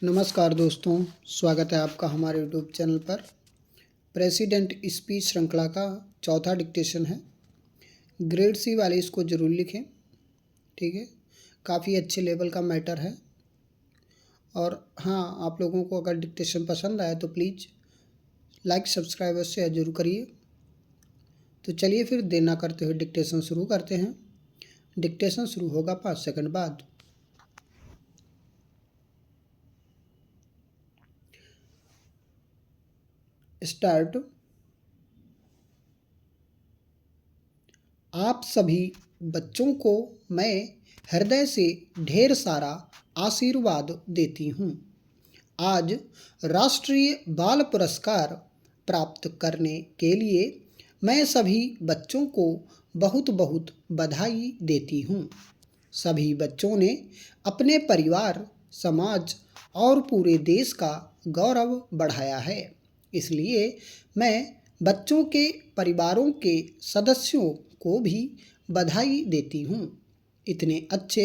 नमस्कार दोस्तों, स्वागत है आपका हमारे यूट्यूब चैनल पर। प्रेसिडेंट स्पीच श्रृंखला का चौथा डिक्टेशन है। ग्रेड सी वाले इसको ज़रूर लिखें, ठीक है। काफ़ी अच्छे लेवल का मैटर है। और हाँ, आप लोगों को अगर डिक्टेशन पसंद आए तो प्लीज़ लाइक सब्सक्राइब अवश्य जरूर करिए। तो चलिए फिर देर ना करते हुए डिक्टेशन शुरू करते हैं। डिक्टेशन शुरू होगा 5 सेकंड बाद। स्टार्ट। आप सभी बच्चों को मैं हृदय से ढेर सारा आशीर्वाद देती हूँ। आज राष्ट्रीय बाल पुरस्कार प्राप्त करने के लिए मैं सभी बच्चों को बहुत बहुत बधाई देती हूँ। सभी बच्चों ने अपने परिवार, समाज और पूरे देश का गौरव बढ़ाया है। इसलिए मैं बच्चों के परिवारों के सदस्यों को भी बधाई देती हूँ। इतने अच्छे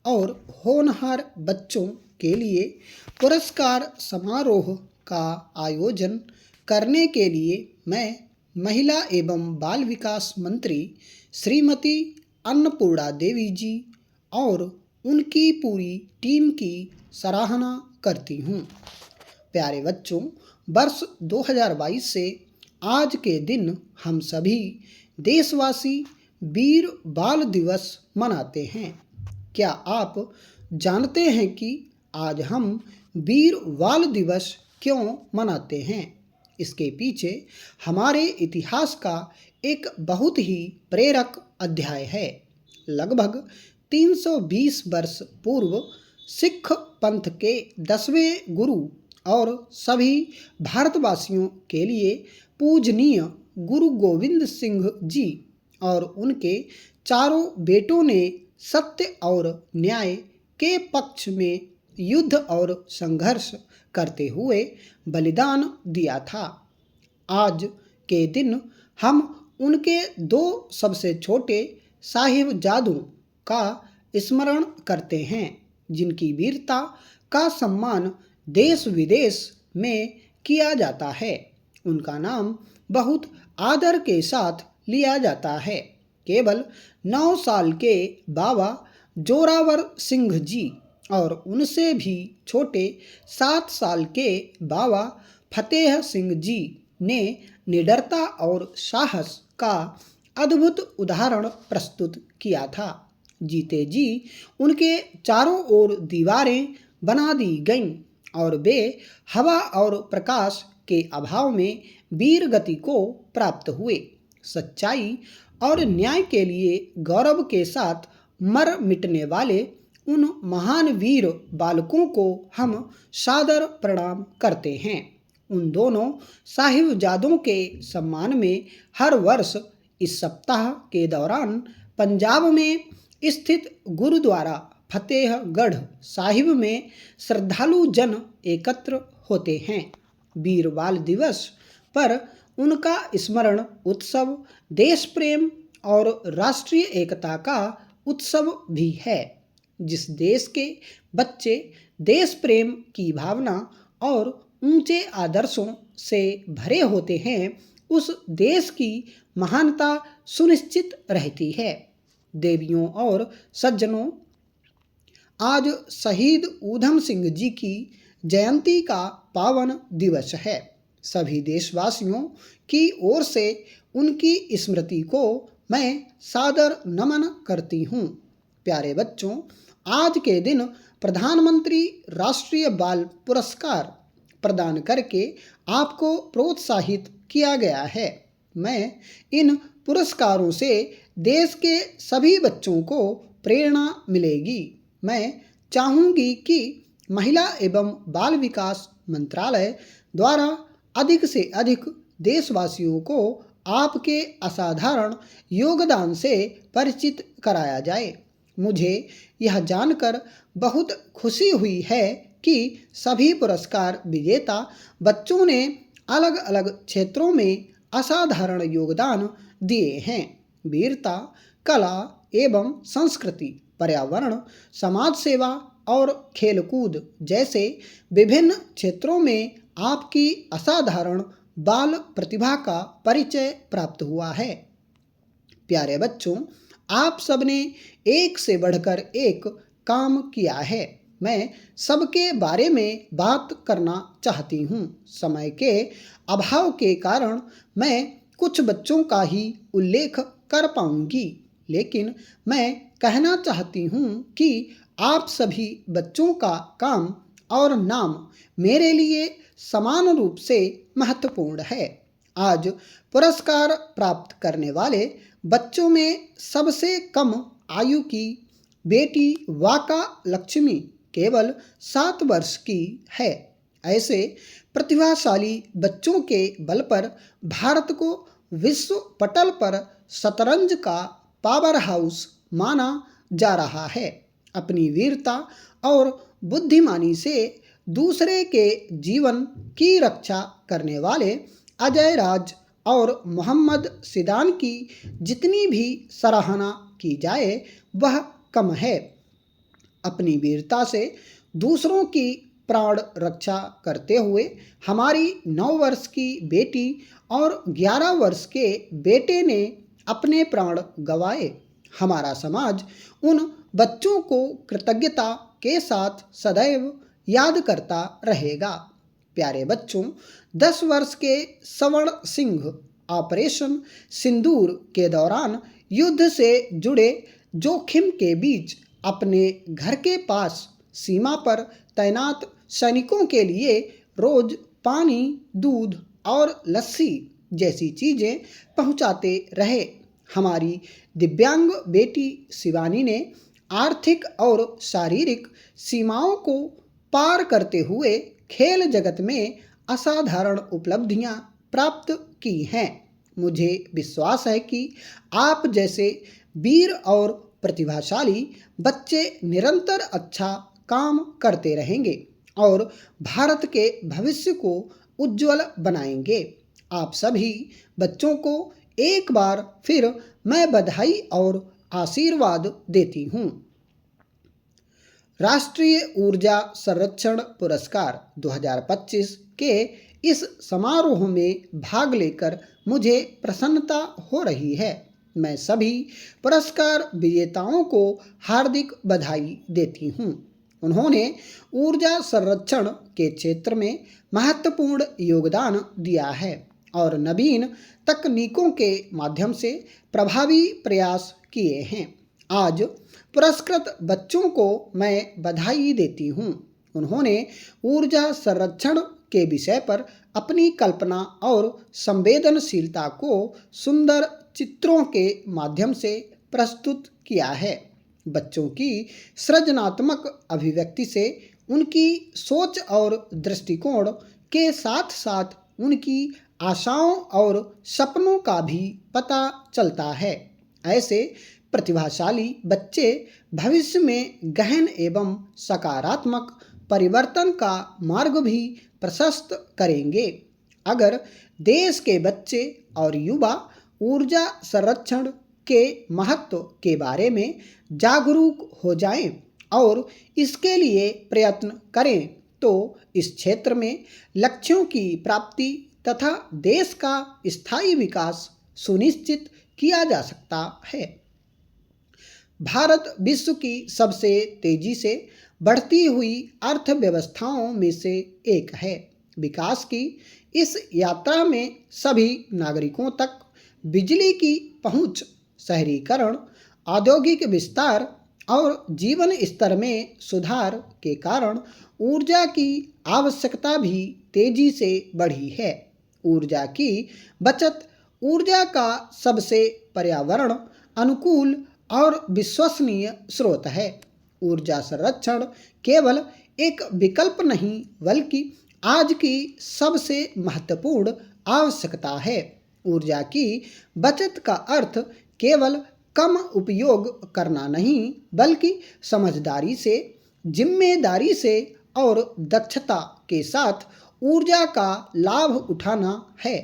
और होनहार बच्चों के लिए पुरस्कार समारोह का आयोजन करने के लिए मैं महिला एवं बाल विकास मंत्री श्रीमती अन्नपूर्णा देवी जी और उनकी पूरी टीम की सराहना करती हूँ। प्यारे बच्चों, वर्ष 2022 से आज के दिन हम सभी देशवासी वीर बाल दिवस मनाते हैं। क्या आप जानते हैं कि आज हम वीर बाल दिवस क्यों मनाते हैं? इसके पीछे हमारे इतिहास का एक बहुत ही प्रेरक अध्याय है। लगभग 320 वर्ष पूर्व सिख पंथ के 10वें गुरु और सभी भारतवासियों के लिए पूजनीय गुरु गोविंद सिंह जी और उनके चारों बेटों ने सत्य और न्याय के पक्ष में युद्ध और संघर्ष करते हुए बलिदान दिया था। आज के दिन हम उनके दो सबसे छोटे साहिबजादों का स्मरण करते हैं, जिनकी वीरता का सम्मान देश विदेश में किया जाता है। उनका नाम बहुत आदर के साथ लिया जाता है। केवल 9 साल के बाबा जोरावर सिंह जी और उनसे भी छोटे 7 साल के बाबा फतेह सिंह जी ने निडरता और साहस का अद्भुत उदाहरण प्रस्तुत किया था। जीते जी उनके चारों ओर दीवारें बना दी गईं और वे हवा और प्रकाश के अभाव में वीर गति को प्राप्त हुए। सच्चाई और न्याय के लिए गौरव के साथ मर मिटने वाले उन महान वीर बालकों को हम सादर प्रणाम करते हैं। उन दोनों साहिबजादों के सम्मान में हर वर्ष इस सप्ताह के दौरान पंजाब में स्थित गुरुद्वारा फतेहगढ़ साहिब में श्रद्धालु जन एकत्र होते हैं। वीर बाल दिवस पर उनका स्मरण उत्सव देश प्रेम और राष्ट्रीय एकता का उत्सव भी है। जिस देश के बच्चे देश प्रेम की भावना और ऊंचे आदर्शों से भरे होते हैं, उस देश की महानता सुनिश्चित रहती है। देवियों और सज्जनों, आज शहीद ऊधम सिंह जी की जयंती का पावन दिवस है। सभी देशवासियों की ओर से उनकी स्मृति को मैं सादर नमन करती हूँ। प्यारे बच्चों, आज के दिन प्रधानमंत्री राष्ट्रीय बाल पुरस्कार प्रदान करके आपको प्रोत्साहित किया गया है। मैं इन पुरस्कारों से देश के सभी बच्चों को प्रेरणा मिलेगी। मैं चाहूँगी कि महिला एवं बाल विकास मंत्रालय द्वारा अधिक से अधिक देशवासियों को आपके असाधारण योगदान से परिचित कराया जाए। मुझे यह जानकर बहुत खुशी हुई है कि सभी पुरस्कार विजेता बच्चों ने अलग अलग क्षेत्रों में असाधारण योगदान दिए हैं। वीरता, कला एवं संस्कृति, पर्यावरण, समाज सेवा और खेलकूद जैसे विभिन्न क्षेत्रों में आपकी असाधारण बाल प्रतिभा का परिचय प्राप्त हुआ है। प्यारे बच्चों, आप सबने एक से बढ़कर एक काम किया है। मैं सबके बारे में बात करना चाहती हूँ। समय के अभाव के कारण मैं कुछ बच्चों का ही उल्लेख कर पाऊंगी, लेकिन मैं कहना चाहती हूँ कि आप सभी बच्चों का काम और नाम मेरे लिए समान रूप से महत्वपूर्ण है। आज पुरस्कार प्राप्त करने वाले बच्चों में सबसे कम आयु की बेटी वाका लक्ष्मी केवल 7 वर्ष की है। ऐसे प्रतिभाशाली बच्चों के बल पर भारत को विश्व पटल पर शतरंज का पावर हाउस माना जा रहा है। अपनी वीरता और बुद्धिमानी से दूसरे के जीवन की रक्षा करने वाले अजय राज और मोहम्मद सिदान की जितनी भी सराहना की जाए वह कम है। अपनी वीरता से दूसरों की प्राण रक्षा करते हुए हमारी 9 वर्ष की बेटी और 11 वर्ष के बेटे ने अपने प्राण गंवाए। हमारा समाज उन बच्चों को कृतज्ञता के साथ सदैव याद करता रहेगा। प्यारे बच्चों, 10 वर्ष के स्वर्ण सिंह ऑपरेशन सिंदूर के दौरान युद्ध से जुड़े जोखिम के बीच अपने घर के पास सीमा पर तैनात सैनिकों के लिए रोज पानी, दूध और लस्सी जैसी चीजें पहुंचाते रहे। हमारी दिव्यांग बेटी शिवानी ने आर्थिक और शारीरिक सीमाओं को पार करते हुए खेल जगत में असाधारण उपलब्धियां प्राप्त की हैं। मुझे विश्वास है कि आप जैसे वीर और प्रतिभाशाली बच्चे निरंतर अच्छा काम करते रहेंगे और भारत के भविष्य को उज्जवल बनाएंगे। आप सभी बच्चों को एक बार फिर मैं बधाई और आशीर्वाद देती हूँ। राष्ट्रीय ऊर्जा संरक्षण पुरस्कार 2025 के इस समारोह में भाग लेकर मुझे प्रसन्नता हो रही है। मैं सभी पुरस्कार विजेताओं को हार्दिक बधाई देती हूँ। उन्होंने ऊर्जा संरक्षण के क्षेत्र में महत्वपूर्ण योगदान दिया है और नवीन तकनीकों के माध्यम से प्रभावी प्रयास किए हैं। आज पुरस्कृत बच्चों को मैं बधाई देती हूँ। उन्होंने ऊर्जा संरक्षण के विषय पर अपनी कल्पना और संवेदनशीलता को सुंदर चित्रों के माध्यम से प्रस्तुत किया है। बच्चों की सृजनात्मक अभिव्यक्ति से उनकी सोच और दृष्टिकोण के साथ साथ उनकी आशाओं और सपनों का भी पता चलता है। ऐसे प्रतिभाशाली बच्चे भविष्य में गहन एवं सकारात्मक परिवर्तन का मार्ग भी प्रशस्त करेंगे। अगर देश के बच्चे और युवा ऊर्जा संरक्षण के महत्व के बारे में जागरूक हो जाएं और इसके लिए प्रयत्न करें तो इस क्षेत्र में लक्ष्यों की प्राप्ति तथा देश का स्थायी विकास सुनिश्चित किया जा सकता है। भारत विश्व की सबसे तेजी से बढ़ती हुई अर्थव्यवस्थाओं में से एक है। विकास की इस यात्रा में सभी नागरिकों तक बिजली की पहुंच, शहरीकरण, औद्योगिक विस्तार और जीवन स्तर में सुधार के कारण ऊर्जा की आवश्यकता भी तेजी से बढ़ी है। ऊर्जा की बचत ऊर्जा का सबसे पर्यावरण अनुकूल और विश्वसनीय स्रोत है। ऊर्जा संरक्षण केवल एक विकल्प नहीं बल्कि आज की सबसे महत्वपूर्ण आवश्यकता है। ऊर्जा की बचत का अर्थ केवल कम उपयोग करना नहीं बल्कि समझदारी से, जिम्मेदारी से और दक्षता के साथ ऊर्जा का लाभ उठाना है।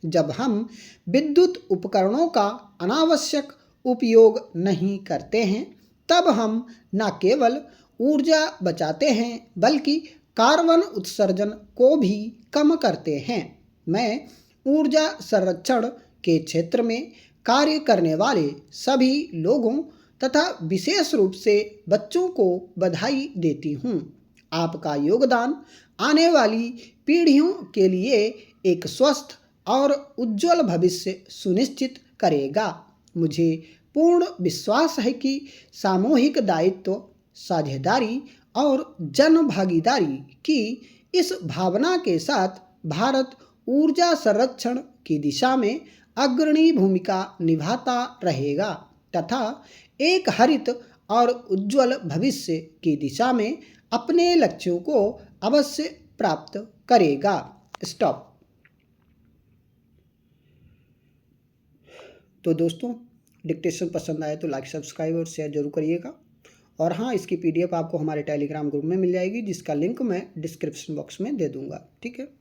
जब हम विद्युत उपकरणों का अनावश्यक उपयोग नहीं करते हैं तब हम न केवल ऊर्जा बचाते हैं बल्कि कार्बन उत्सर्जन को भी कम करते हैं। मैं ऊर्जा संरक्षण के क्षेत्र में कार्य करने वाले सभी लोगों तथा विशेष रूप से बच्चों को बधाई देती हूँ। आपका योगदान आने वाली पीढ़ियों के लिए एक स्वस्थ और उज्जवल भविष्य सुनिश्चित करेगा। मुझे पूर्ण विश्वास है कि सामूहिक दायित्व, साझेदारी और जन भागीदारी की इस भावना के साथ भारत ऊर्जा संरक्षण की दिशा में अग्रणी भूमिका निभाता रहेगा तथा एक हरित और उज्जवल भविष्य की दिशा में अपने लक्ष्यों को अवश्य प्राप्त करेगा। स्टॉप। तो दोस्तों, डिक्टेशन पसंद आए तो लाइक, सब्सक्राइब और शेयर जरूर करिएगा। और हाँ, इसकी PDF आपको हमारे टेलीग्राम ग्रुप में मिल जाएगी, जिसका लिंक मैं डिस्क्रिप्शन बॉक्स में दे दूंगा। ठीक है।